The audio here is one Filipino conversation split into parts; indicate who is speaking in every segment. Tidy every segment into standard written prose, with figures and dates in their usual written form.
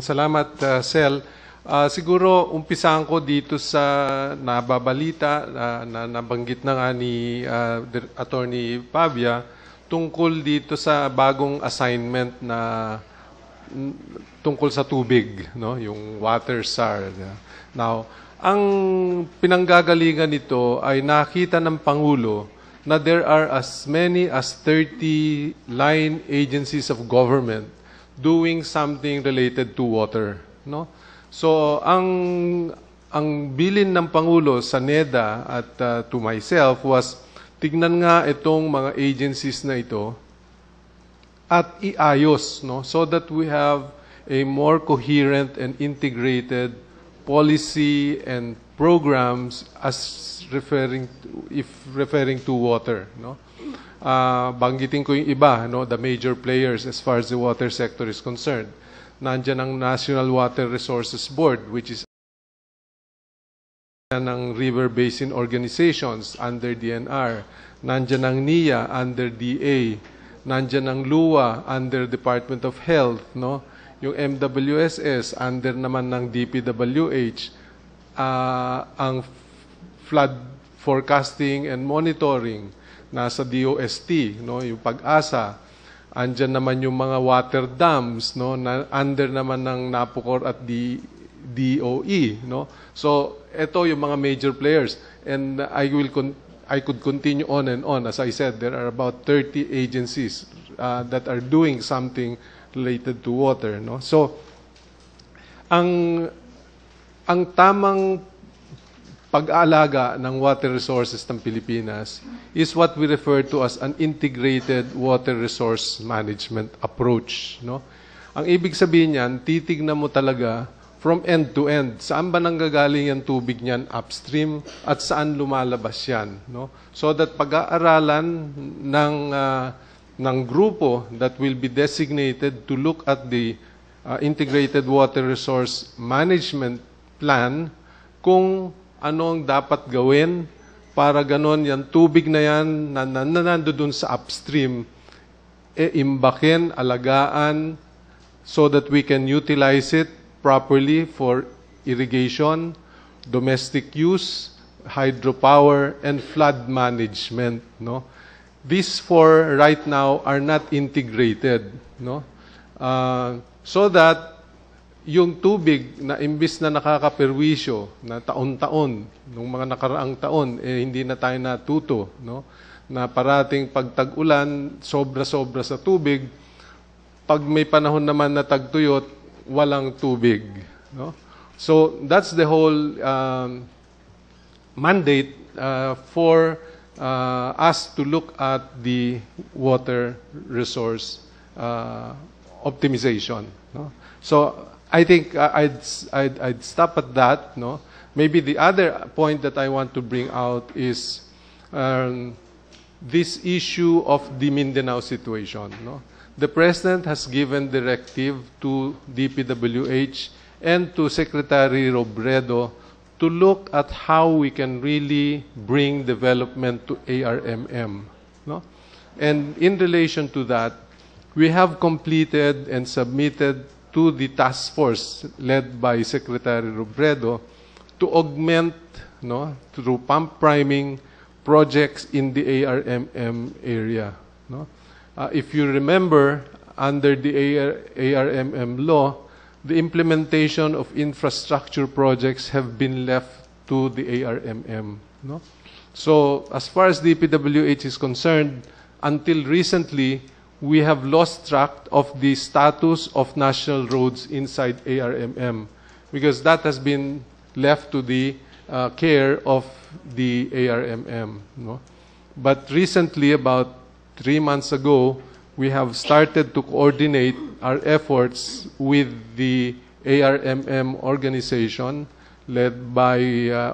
Speaker 1: Salamat, Sel. Siguro umpisahan ko dito sa nababalita na nabanggit na nga ni Attorney Pavia tungkol dito sa bagong assignment na tungkol sa tubig, no? Yung water SAR. Now, ang pinanggagalingan nito ay nakita ng Pangulo na there are as many as 30 line agencies of government doing something related to water, no? So ang bilin ng Pangulo sa NEDA at to myself was tignan nga itong mga agencies na ito at iayos, no, so that we have a more coherent and integrated policy and programs as referring to water, no. Banggitin ko yung iba, no, the major players as far as the water sector is concerned. Nandiyan ang National Water Resources Board, which is ng River Basin Organizations under DNR. Nandiyan ang NIA under DA. Nandiyan ang LUA under Department of Health, no? Yung MWSS under naman ng DPWH. Ang flood forecasting and monitoring nasa DOST, no, yung Pag-asa. Andyan naman yung mga water dams, no, na under naman ng NAPOCOR at DOE, no. So ito yung mga major players, and I could continue on and on. As I said, there are about 30 agencies that are doing something related to water, no. So ang tamang pag-aalaga ng water resources ng Pilipinas is what we refer to as an integrated water resource management approach, no? Ang ibig sabihin niyan, titignan mo talaga from end to end. Saan ba nanggagaling yung tubig niyan upstream at saan lumalabas yan, no? So that pag-aaralan ng grupo that will be designated to look at the integrated water resource management plan kung anong dapat gawin para ganon yung tubig na yan na nandoon sa upstream, imbakin, alagaan, so that we can utilize it properly for irrigation, domestic use, hydropower, and flood management, no? These four right now are not integrated, no? So that yung tubig na imbis na nakakaperwisyo na taon-taon, nung mga nakaraang taon, hindi na tayo natuto, no? Na parating pag tag-ulan, sobra-sobra sa tubig, pag may panahon naman na tagtuyot, walang tubig, no? So that's the whole mandate for us to look at the water resource optimization, no? So I think I'd stop at that, no? Maybe the other point that I want to bring out is this issue of the Mindanao situation, no? The President has given directive to DPWH and to Secretary Robredo to look at how we can really bring development to ARMM, no? And in relation to that, we have completed and submitted to the task force led by Secretary Robredo to augment, no, through pump priming projects in the ARMM area, no? If you remember, under the ARMM law, the implementation of infrastructure projects have been left to the ARMM, no? So as far as DPWH is concerned, until recently, we have lost track of the status of national roads inside ARMM because that has been left to the care of the ARMM, no? But recently, about 3 months ago, we have started to coordinate our efforts with the ARMM organization led by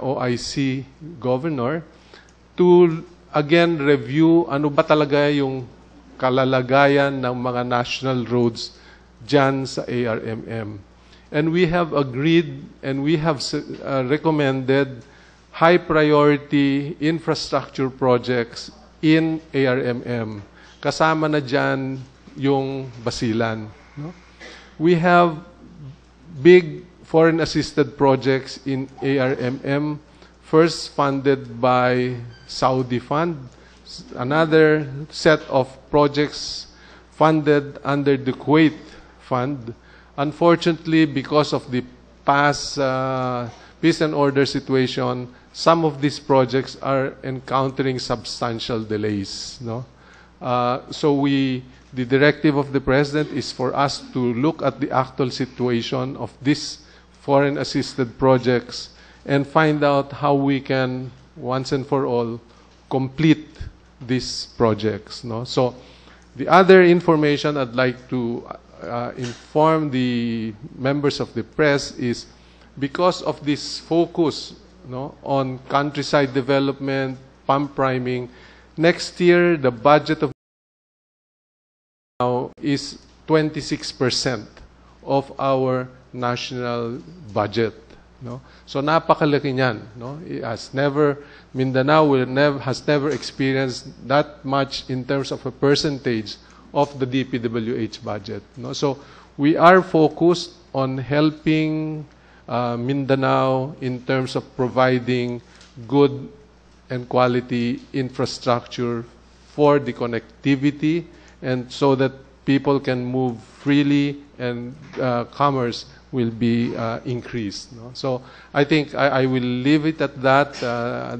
Speaker 1: OIC Governor to again review ano ba talaga yung kalalagayan ng mga national roads dyan sa ARMM. And we have agreed and we have recommended high priority infrastructure projects in ARMM. Kasama na dyan yung Basilan, no? We have big foreign assisted projects in ARMM, first funded by Saudi Fund, another set of projects funded under the Kuwait Fund. Unfortunately, because of the past peace and order situation, some of these projects are encountering substantial delays. No? So the directive of the President is for us to look at the actual situation of these foreign assisted projects and find out how we can, once and for all, complete these projects. No? So the other information I'd like to inform the members of the press is because of this focus on countryside development, pump priming, next year the budget of now is 26% of our national budget. No? So napakalaki niyan. No? Mindanao has never experienced that much in terms of a percentage of the DPWH budget. No? So we are focused on helping Mindanao in terms of providing good and quality infrastructure for the connectivity and so that people can move freely and commerce will be increased. No? So I think I will leave it at that,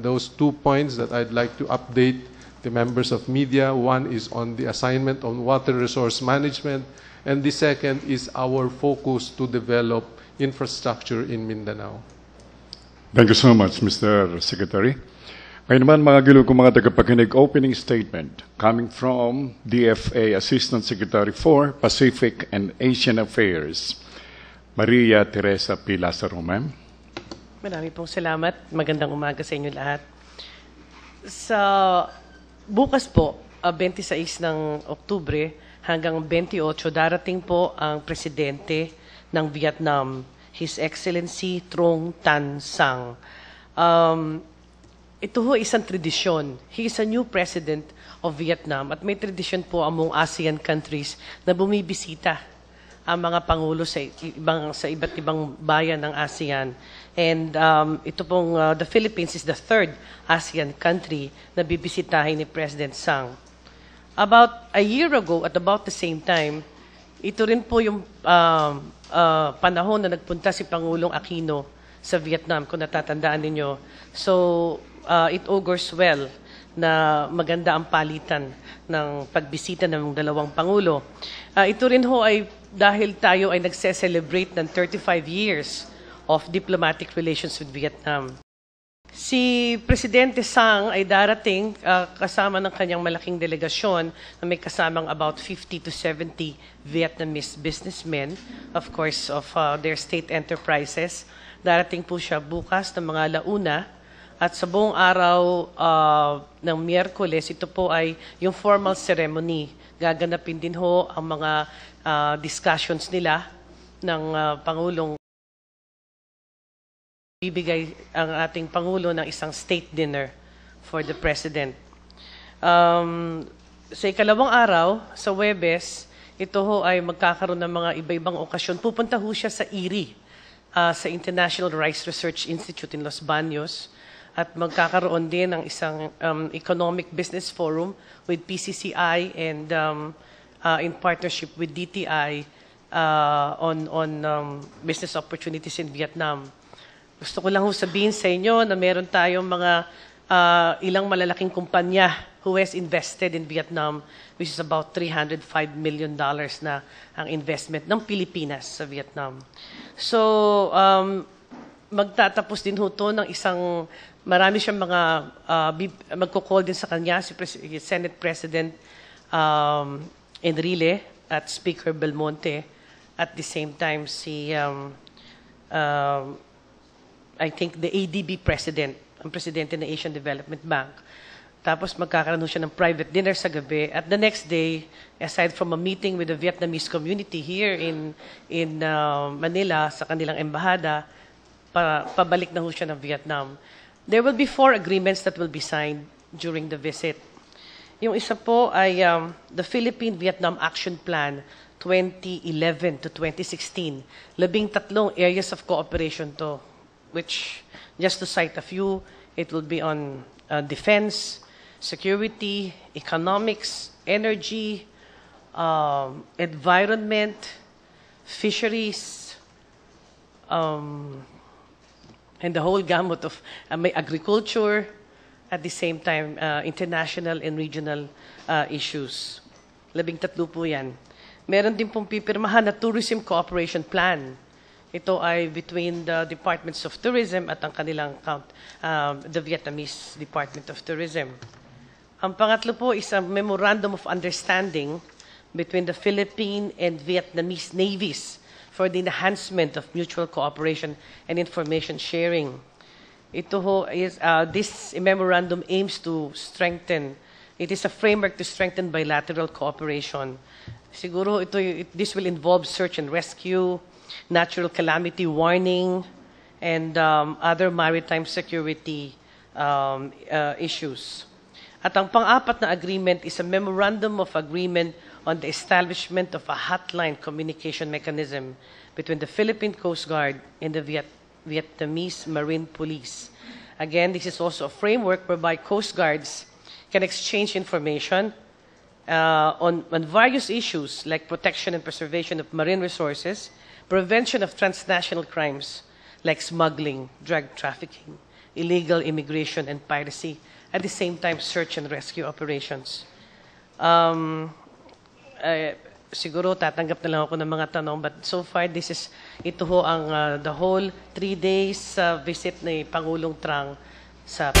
Speaker 1: those 2 points that I'd like to update the members of media. One is on the assignment on water resource management, and the second is our focus to develop infrastructure in Mindanao.
Speaker 2: Thank you so much, Mr. Secretary. Ngayon naman, mga gilo kong mga tagapakinig, opening statement coming from DFA Assistant Secretary for Pacific and Asian Affairs, Maria Teresa P. Lazaro, ma'am.
Speaker 3: Marami pong salamat. Magandang umaga sa inyo lahat. Sa bukas po, 26 ng Oktubre hanggang 28, darating po ang presidente ng Vietnam, His Excellency Trong Tan Sang. Ito ho isang tradisyon. He is a new president of Vietnam at may tradisyon po among ASEAN countries na bumibisita ang mga pangulo sa iba't ibang bayan ng ASEAN. And ito pong the Philippines is the third ASEAN country na bibisitahin ni President Sang. About a year ago, at about the same time, ito rin po yung panahon na nagpunta si Pangulong Aquino sa Vietnam, kung natatandaan ninyo. So, it augurs well na maganda ang palitan ng pagbisita ng dalawang Pangulo. Ito rin ho ay dahil tayo ay nagse-celebrate ng 35 years of diplomatic relations with Vietnam. Si Presidente Sang ay darating kasama ng kanyang malaking delegasyon na may kasamang about 50 to 70 Vietnamese businessmen, of course, of their state enterprises. Darating po siya bukas ng mga alauna at sa buong araw ng Miyerkules, ito po ay yung formal ceremony. Gaganapin din ho ang mga discussions nila ng Pangulong. Bibigay ang ating Pangulo ng isang state dinner for the President. Sa ikalawang araw, sa Huwebes, ito ho ay magkakaroon ng mga iba-ibang okasyon. Pupunta ho siya sa IRI, sa International Rice Research Institute in Los Baños, at magkakaroon din ng isang economic business forum with PCCI and in partnership with DTI on business opportunities in Vietnam. Gusto ko lang ho sabihin sa inyo na meron tayong mga ilang malalaking kumpanya who has invested in Vietnam, which is about $305 million na ang investment ng Pilipinas sa Vietnam. So, magtatapos din ho to ng isang, marami siyang mga, magkukall din sa kanya, si Senate President Enrile at Speaker Belmonte, at the same time si I think the ADB President, ang Presidente ng Asian Development Bank. Tapos magkakaroon siya ng private dinner sa gabi. At the next day, aside from a meeting with the Vietnamese community here in Manila, sa kanilang embahada, pabalik na ho siya ng Vietnam. There will be 4 agreements that will be signed during the visit. Yung isa po ay the Philippine-Vietnam Action Plan 2011 to 2016. 13 areas of cooperation to, which, just to cite a few, it will be on defense, security, economics, energy, environment, fisheries, and the whole gamut of may agriculture, at the same time, international and regional issues. 13 po yan. Meron din pong pipirmahan na tourism cooperation plan. Ito ay between the Departments of Tourism at ang kanilang the Vietnamese Department of Tourism. Ang pangatlo po is a memorandum of understanding between the Philippine and Vietnamese navies for the enhancement of mutual cooperation and information sharing. Ito ho is, this memorandum aims to strengthen, it is a framework to strengthen bilateral cooperation. Siguro this will involve search and rescue, natural calamity warning, and other maritime security issues. At ang pang-apat na agreement is a memorandum of agreement on the establishment of a hotline communication mechanism between the Philippine Coast Guard and the Vietnamese Marine Police. Again, this is also a framework whereby Coast Guards can exchange information on various issues like protection and preservation of marine resources, prevention of transnational crimes like smuggling, drug trafficking, illegal immigration, and piracy, at the same time search and rescue operations. Siguro tatanggap na lang ako ng mga tanong, but so far ito ho ang the whole 3 days visit ni Pangulong Trang sa